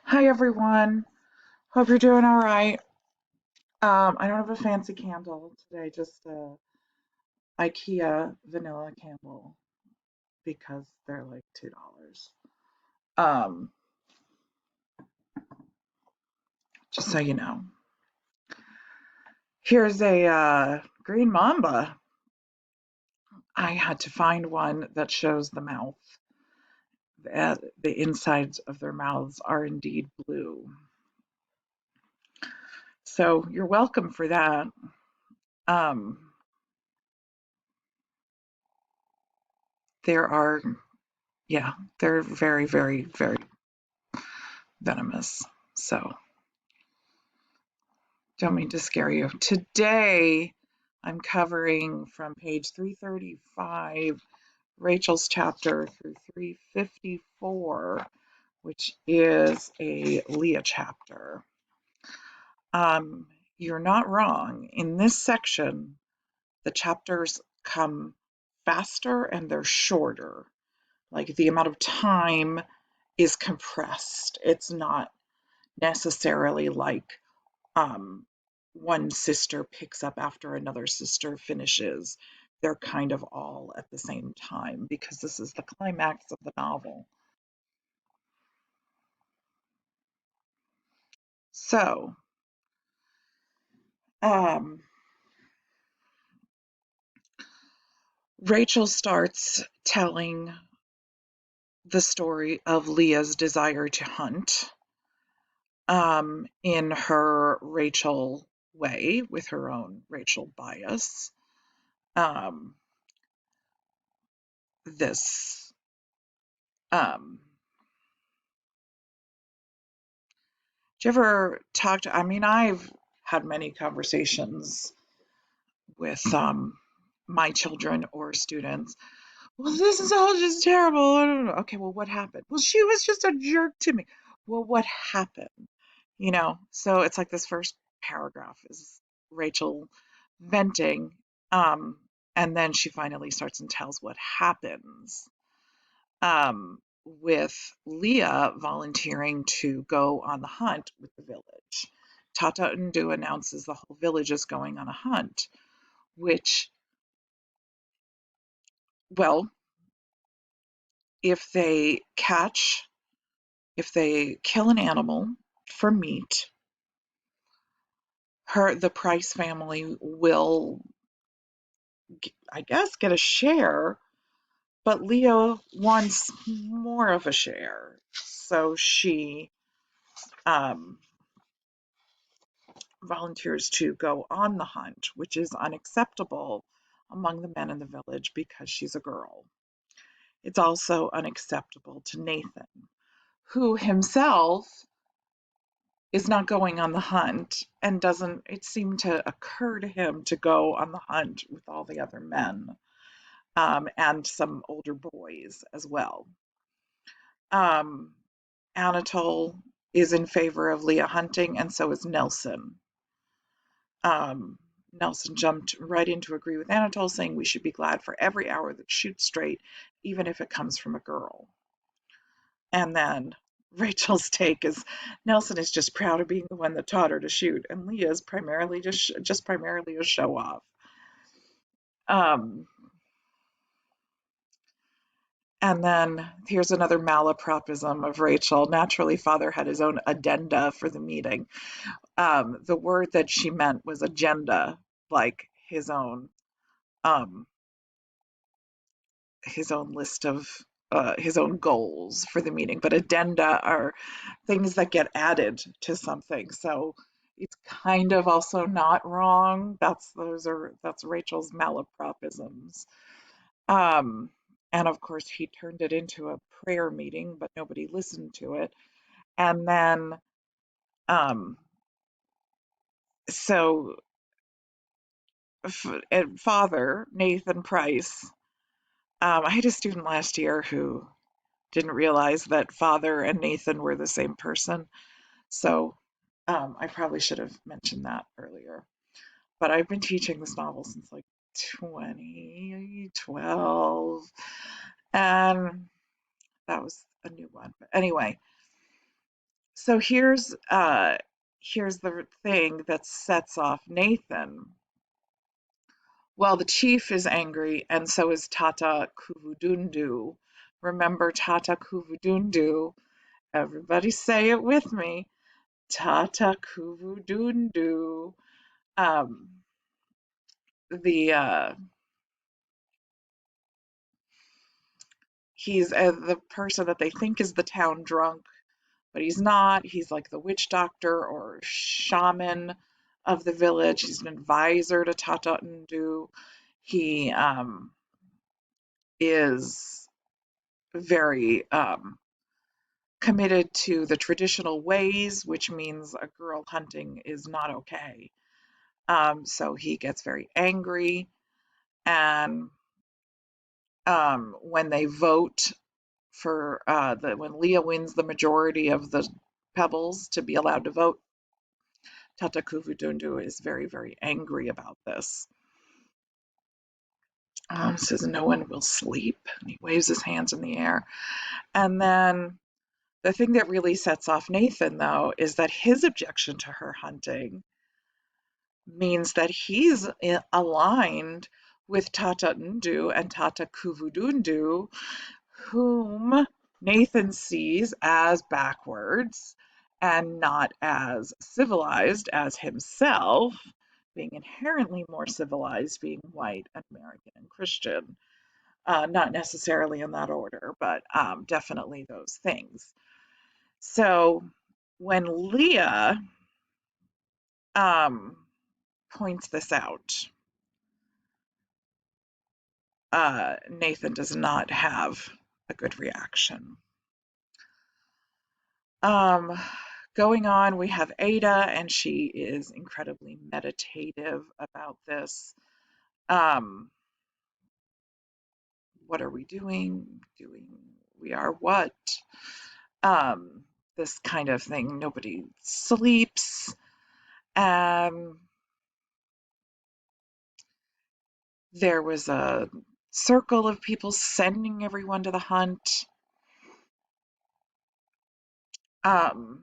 Hi everyone. Hope you're doing all right. I don't have a fancy candle today, just a IKEA vanilla candle because they're like $2. Um, just so you know. Here's a green mamba. I had to find one that shows the mouth. The insides of their mouths are indeed blue. So you're welcome for that. Um, there are, yeah, they're very, very, very venomous. So don't mean to scare you. Today, I'm covering from page 335, Rachel's chapter, through 354, which is a Leah chapter. You're not wrong. In this section, the chapters come faster and they're shorter. Like the amount of time is compressed. It's not necessarily like um, one sister picks up after another sister finishes. They're kind of all at the same time because this is the climax of the novel. So, um, Rachel starts telling the story of Leah's desire to hunt in her Rachel way, with her own Rachel bias. This Do you ever talk to, I mean, I've had many conversations with my children or students. Well, this is all just terrible. Okay, well, what happened? Well, she was just a jerk to me. Well, what happened? So it's like this first paragraph is Rachel venting, um, and then she finally starts and tells what happens. With Leah volunteering to go on the hunt with the village. Tata Ndu announces the whole village is going on a hunt, which, well, if they kill an animal for meat, the Price family will, I guess, get a share, but Leah wants more of a share. So she um, volunteers to go on the hunt, which is unacceptable among the men in the village because she's a girl. It's also unacceptable to Nathan, who himself is not going on the hunt and doesn't it seem to occur to him to go on the hunt with all the other men and some older boys as well. Um, Anatole is in favor of Leah hunting, and so is Nelson. Um, Nelson jumped right in to agree with Anatole, saying we should be glad for every hour that shoots straight, even if it comes from a girl. And then Rachel's take is Nelson is just proud of being the one that taught her to shoot, and Leah is primarily just primarily a show off. Um, and then here's another malapropism of Rachel. Naturally, father had his own addenda for the meeting. The word that she meant was agenda, like um, his own list of his own goals for the meeting, but addenda are things that get added to something. So it's kind of also not wrong. That's Rachel's malapropisms. Um, and of course, he turned it into a prayer meeting, but nobody listened to it. And then, um, so Father Nathan Price. I had a student last year who didn't realize that Father and Nathan were the same person. So I probably should have mentioned that earlier. But I've been teaching this novel since like 2012, and that was a new one. But anyway, So here's the thing that sets off Nathan. Well, the chief is angry, and so is Tata Kuvudundu. Remember Tata Kuvudundu? Everybody say it with me. Tata Kuvudundu. Um, the He's the person that they think is the town drunk, but he's not. He's like the witch doctor or shaman of the village. He's an advisor to Tata Ndu. He is very committed to the traditional ways, which means a girl hunting is not okay. So he gets very angry, and when they vote for when Leah wins the majority of the pebbles to be allowed to vote, Tata Kuvudundu is very, very angry about this. Says no one will sleep, and he waves his hands in the air. And then the thing that really sets off Nathan, though, is that his objection to her hunting means that he's aligned with Tata Ndu and Tata Kuvudundu, whom Nathan sees as backwards and not as civilized as himself, being inherently more civilized, being white, American, and Christian. Not necessarily in that order, but definitely those things. So when Leah um, points this out, Nathan does not have a good reaction. Um, Going on, we have Ada, and she is incredibly meditative about this. Um, what are we doing? We are what? Um, this kind of thing. Nobody sleeps. Um, there was a circle of people sending everyone to the hunt. Um,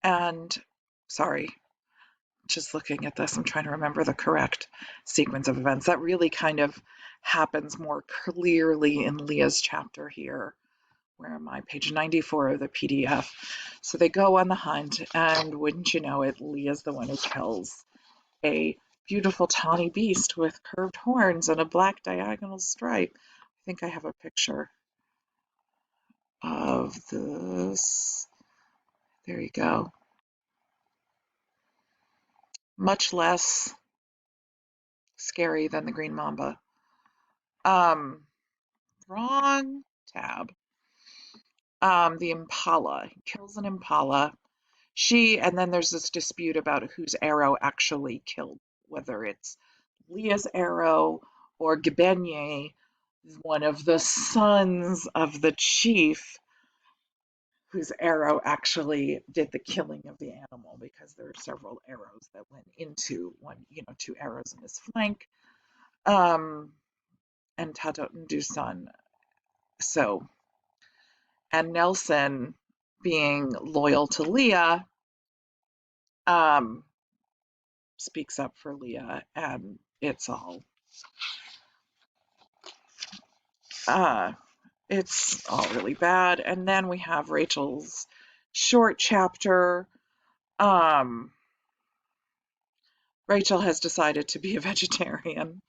and sorry, just looking at this, I'm trying to remember the correct sequence of events. That really kind of happens more clearly in Leah's chapter here. Where am I? Page 94 of the PDF. So they go on the hunt, and wouldn't you know it, Leah's the one who kills a beautiful tawny beast with curved horns and a black diagonal stripe. I think I have a picture of this. There you go. Much less scary than the green mamba. Um, Wrong tab. The impala. He kills an impala. And then there's this dispute about whose arrow actually killed, whether it's Leah's arrow or Gibenye, one of the sons of the chief, whose arrow actually did the killing of the animal, because there are several arrows that went into one, two arrows in his flank. And Tata Ndusan. So, and Nelson, being loyal to Leah, um, speaks up for Leah, and uh, it's all really bad. And then we have Rachel's short chapter. Um, Rachel has decided to be a vegetarian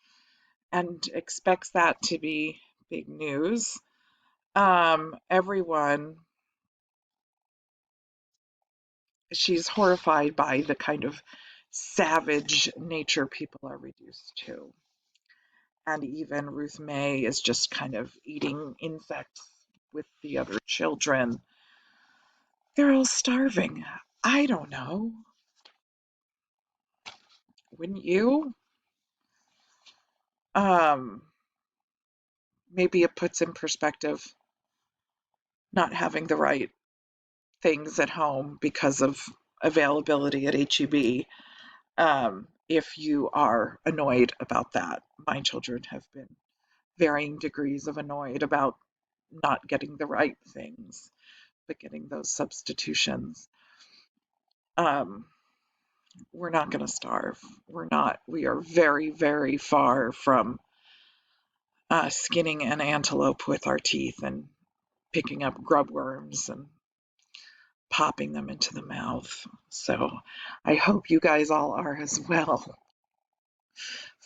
and expects that to be big news. Everyone, she's horrified by the kind of savage nature people are reduced to. And even Ruth May is just kind of eating insects with the other children. They're all starving. I don't know. Wouldn't you? Um, Maybe it puts in perspective not having the right things at home because of availability at HEB if you are annoyed about that. My children have been varying degrees of annoyed about not getting the right things, but getting those substitutions. Um, we're not going to starve. We're not. We are very, very far from skinning an antelope with our teeth and picking up grub worms and popping them into the mouth. So I hope you guys all are as well.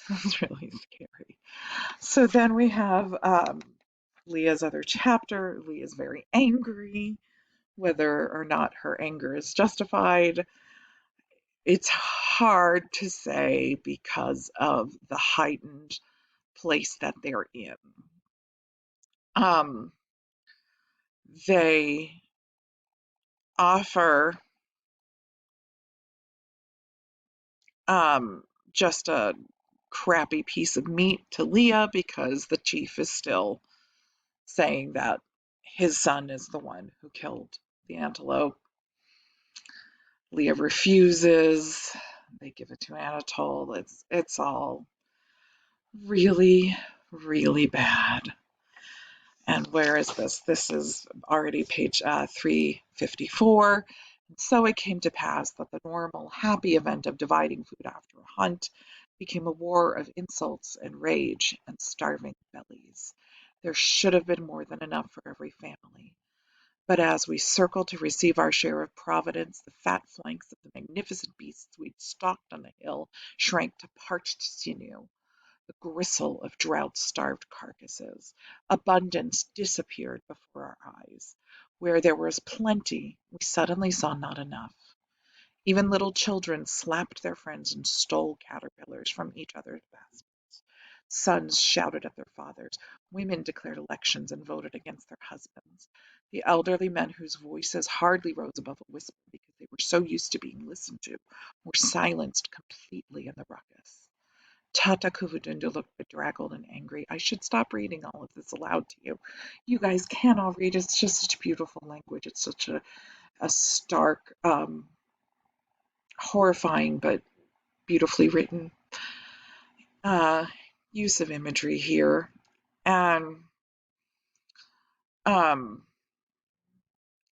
That's really scary. So then we have Leah's other chapter. Leah's very angry, whether or not her anger is justified. It's hard to say because of the heightened place that they're in. Um, they offer just a crappy piece of meat to Leah because the chief is still saying that his son is the one who killed the antelope. Leah refuses. They give it to Anatole. It's all really, really bad. And where is this? This is already page 354. So it came to pass that the normal, happy event of dividing food after a hunt became a war of insults and rage and starving bellies. There should have been more than enough for every family. But as we circled to receive our share of providence, the fat flanks of the magnificent beasts we'd stalked on the hill shrank to parched sinew, the gristle of drought-starved carcasses. Abundance disappeared before our eyes. Where there was plenty, we suddenly saw not enough. Even little children slapped their friends and stole caterpillars from each other's baskets. Sons shouted at their fathers. Women declared elections and voted against their husbands. The elderly men whose voices hardly rose above a whisper because they were so used to being listened to were silenced completely in the ruckus. Tata Kuvudinda looked bedraggled and angry. I should stop reading all of this aloud to you. You guys can all read. It's just such beautiful language. It's such a stark, horrifying, but beautifully written uh, use of imagery here. And um,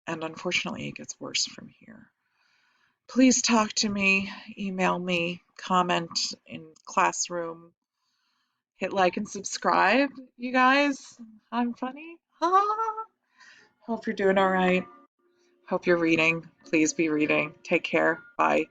and unfortunately, it gets worse from here. Please talk to me, email me, comment in Classroom, hit like and subscribe, you guys. I'm funny. Hope you're doing all right. Hope you're reading. Please be reading. Take care. Bye.